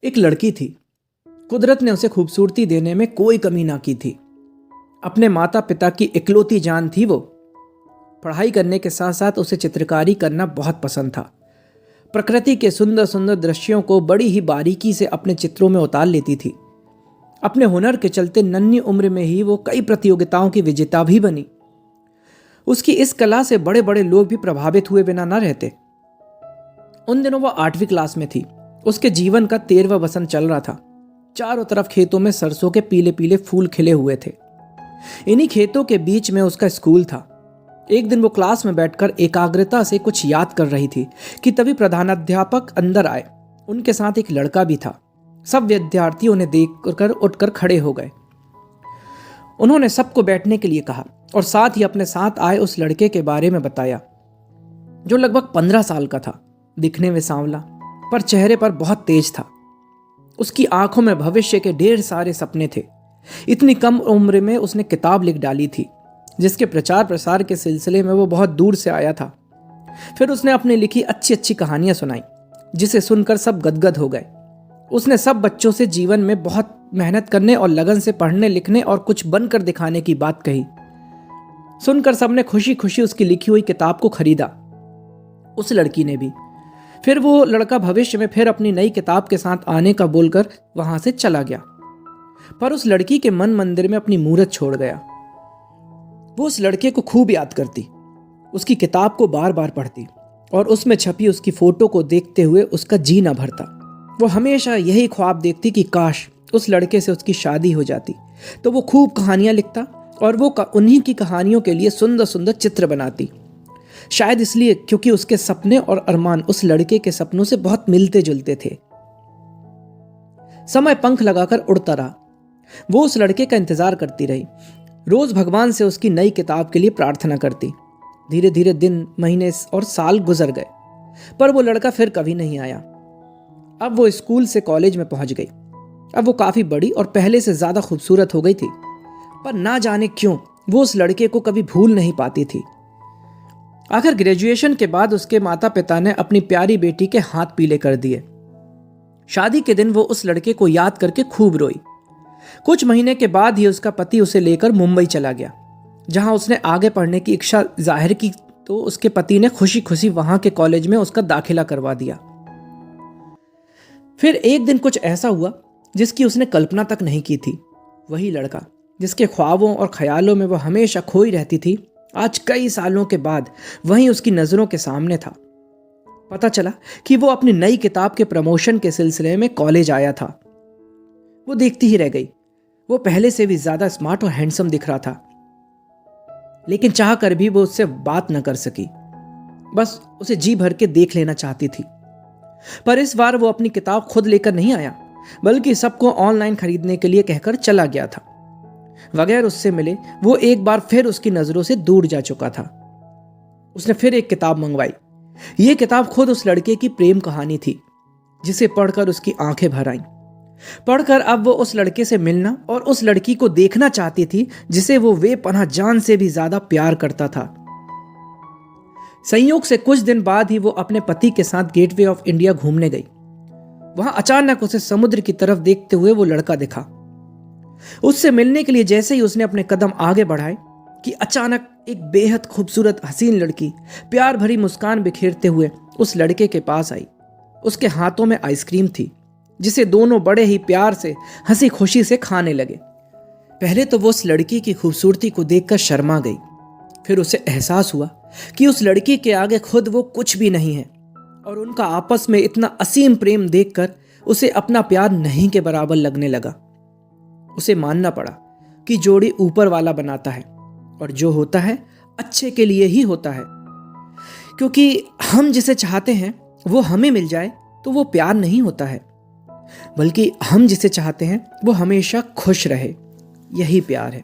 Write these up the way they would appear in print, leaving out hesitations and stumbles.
एक लड़की थी। कुदरत ने उसे खूबसूरती देने में कोई कमी ना की थी। अपने माता पिता की इकलौती जान थी वो। पढ़ाई करने के साथ साथ उसे चित्रकारी करना बहुत पसंद था। प्रकृति के सुंदर सुंदर दृश्यों को बड़ी ही बारीकी से अपने चित्रों में उतार लेती थी। अपने हुनर के चलते नन्ही उम्र में ही वो कई प्रतियोगिताओं की विजेता भी बनी। उसकी इस कला से बड़े बड़े लोग भी प्रभावित हुए बिना न रहते। उन दिनों वो 8वीं क्लास में थी। उसके जीवन का 13वां वसंत चल रहा था। चारों तरफ खेतों में सरसों के पीले पीले फूल खिले हुए थे। इन्हीं खेतों के बीच में उसका स्कूल था। एक दिन वो क्लास में बैठकर एकाग्रता से कुछ याद कर रही थी कि तभी प्रधानाध्यापक अंदर आए। उनके साथ एक लड़का भी था। सब विद्यार्थी उन्हें देखकर उठकर खड़े हो गए। उन्होंने सबको बैठने के लिए कहा और साथ ही अपने साथ आए उस लड़के के बारे में बताया, जो लगभग 15 साल का था। दिखने में सांवला, पर चेहरे पर बहुत तेज था। उसकी आंखों में भविष्य के ढेर सारे सपने थे। इतनी कम उम्र में उसने किताब लिख डाली थी, जिसके प्रचार प्रसार के सिलसिले में वो बहुत दूर से आया था। फिर उसने अपनी लिखी अच्छी अच्छी कहानियां सुनाई, जिसे सुनकर सब गदगद हो गए। उसने सब बच्चों से जीवन में बहुत मेहनत करने और लगन से पढ़ने लिखने और कुछ बनकर दिखाने की बात कही। सुनकर सबने खुशी खुशी उसकी लिखी हुई किताब को खरीदा। उस लड़की ने भी। फिर वो लड़का भविष्य में फिर अपनी नई किताब के साथ आने का बोलकर वहां से चला गया। पर उस लड़की के मन मंदिर में अपनी मूरत छोड़ गया। वो उस लड़के को खूब याद करती, उसकी किताब को बार बार पढ़ती और उसमें छपी उसकी फोटो को देखते हुए उसका जी न भरता। वो हमेशा यही ख्वाब देखती कि काश उस लड़के से उसकी शादी हो जाती, तो वो खूब कहानियां लिखता और वो उन्हीं की कहानियों के लिए सुंदर सुंदर चित्र बनाती। शायद इसलिए क्योंकि उसके सपने और अरमान उस लड़के के सपनों से बहुत मिलते जुलते थे। समय पंख लगाकर उड़ता रहा। वो उस लड़के का इंतजार करती रही। रोज भगवान से उसकी नई किताब के लिए प्रार्थना करती। धीरे धीरे दिन, महीने और साल गुजर गए, पर वो लड़का फिर कभी नहीं आया। अब वो स्कूल से कॉलेज में पहुंच गई। अब वो काफी बड़ी और पहले से ज्यादा खूबसूरत हो गई थी, पर ना जाने क्यों वो उस लड़के को कभी भूल नहीं पाती थी। आखिर ग्रेजुएशन के बाद उसके माता पिता ने अपनी प्यारी बेटी के हाथ पीले कर दिए। शादी के दिन वो उस लड़के को याद करके खूब रोई। कुछ महीने के बाद ही उसका पति उसे लेकर मुंबई चला गया, जहां उसने आगे पढ़ने की इच्छा जाहिर की, तो उसके पति ने खुशी खुशी वहां के कॉलेज में उसका दाखिला करवा दिया। फिर एक दिन कुछ ऐसा हुआ जिसकी उसने कल्पना तक नहीं की थी। वही लड़का जिसके ख्वाबों और ख्यालों में वो हमेशा खोई रहती थी, आज कई सालों के बाद वहीं उसकी नजरों के सामने था। पता चला कि वो अपनी नई किताब के प्रमोशन के सिलसिले में कॉलेज आया था। वो देखती ही रह गई। वो पहले से भी ज्यादा स्मार्ट और हैंडसम दिख रहा था, लेकिन चाह कर भी वो उससे बात न कर सकी। बस उसे जी भर के देख लेना चाहती थी। पर इस बार वो अपनी किताब खुद लेकर नहीं आया, बल्कि सबको ऑनलाइन खरीदने के लिए कहकर चला गया था। बगैर उससे मिले वो एक बार फिर उसकी नजरों से दूर जा चुका था। उसने फिर एक किताब मंगवाई। ये किताब खुद उस लड़के की प्रेम कहानी थी, जिसे पढ़कर उसकी आंखें भर आईं। पढ़कर अब वो उस लड़के से मिलना और उस लड़की को देखना चाहती थी, जिसे वो बेपनाह जान से भी ज्यादा प्यार करता था। संयोग से कुछ दिन बाद ही वो अपने पति के साथ गेटवे ऑफ इंडिया घूमने गई। वहां अचानक उसे समुद्र की तरफ देखते हुए वो लड़का दिखा। उससे मिलने के लिए जैसे ही उसने अपने कदम आगे बढ़ाए कि अचानक एक बेहद खूबसूरत हसीन लड़की प्यार भरी मुस्कान बिखेरते हुए उस लड़के के पास आई। उसके हाथों में आइसक्रीम थी, जिसे दोनों बड़े ही प्यार से हंसी खुशी से खाने लगे। पहले तो वो उस लड़की की खूबसूरती को देखकर शर्मा गई। फिर उसे एहसास हुआ कि उस लड़की के आगे खुद वो कुछ भी नहीं है, और उनका आपस में इतना असीम प्रेम देखकर उसे अपना प्यार नहीं के बराबर लगने लगा। उसे मानना पड़ा कि जोड़ी ऊपर वाला बनाता है, और जो होता है अच्छे के लिए ही होता है। क्योंकि हम जिसे चाहते हैं वो हमें मिल जाए तो वो प्यार नहीं होता है, बल्कि हम जिसे चाहते हैं वो हमेशा खुश रहे, यही प्यार है।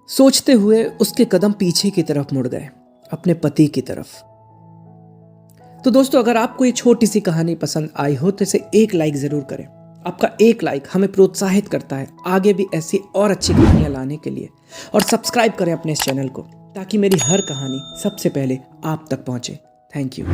सोचते हुए उसके कदम पीछे की तरफ मुड़ गए, अपने पति की तरफ। तो दोस्तों, अगर आपको ये छोटी सी कहानी पसंद आई हो तो इसे एक लाइक जरूर करें। आपका एक लाइक हमें प्रोत्साहित करता है आगे भी ऐसी और अच्छी कहानियां लाने के लिए। और सब्सक्राइब करें अपने इस चैनल को, ताकि मेरी हर कहानी सबसे पहले आप तक पहुंचे। Thank you.